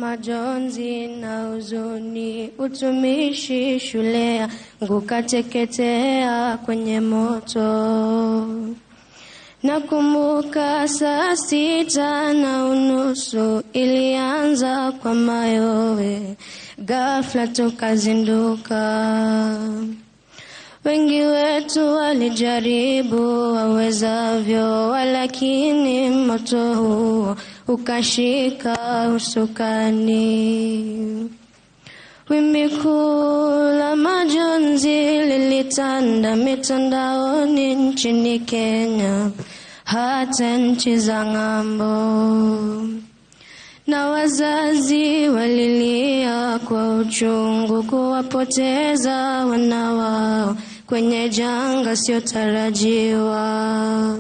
majonzi na huzuni, utumishi shule yangu kateketea kwenye moto. Nakumbuka 6:30 ilianza kwa mayowe, ghafla tukazinduka. Wengi wetu walijaribu wawezavyo, walakini moto huo ukashika usukani. Wimbi kuu la majonzi lilitanda mitandaoni nchini Kenya, hata nchi za ng'ambo. Na wazazi walilia kwa uchungu kuwapoteza wana wao kwenye janga siotarajiwa.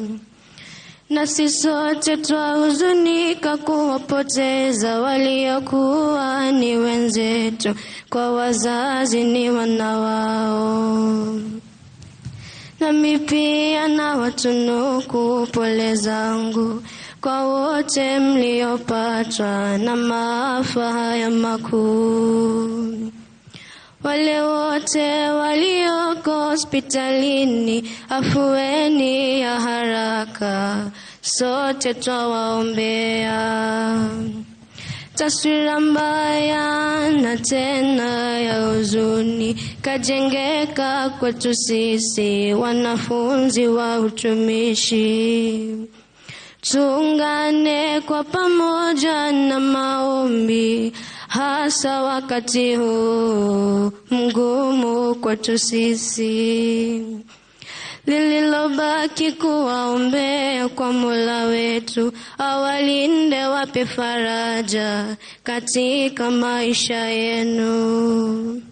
Nasi sote twahuzunika kuwapoteza waliokuwa ni wenzetu, kwa wazazi ni wana wao. Nami pia na watunuku pole zangu kwa wote mliopatwa na maafa haya makuu. Wale wote walioko hospitalini, afueni ya haraka, sote twawaombea. Taswira mbaya na tena ya huzuni kajengeka kwetu sisi wanafunzi wa utumishi. Tuungane kwa pamoja na maombi, hasa wakati huu mgumu kwetu sisi. Lililobaki kuwaombea kwa Mola wetu, awalinde, wape faraja katika maisha yenu.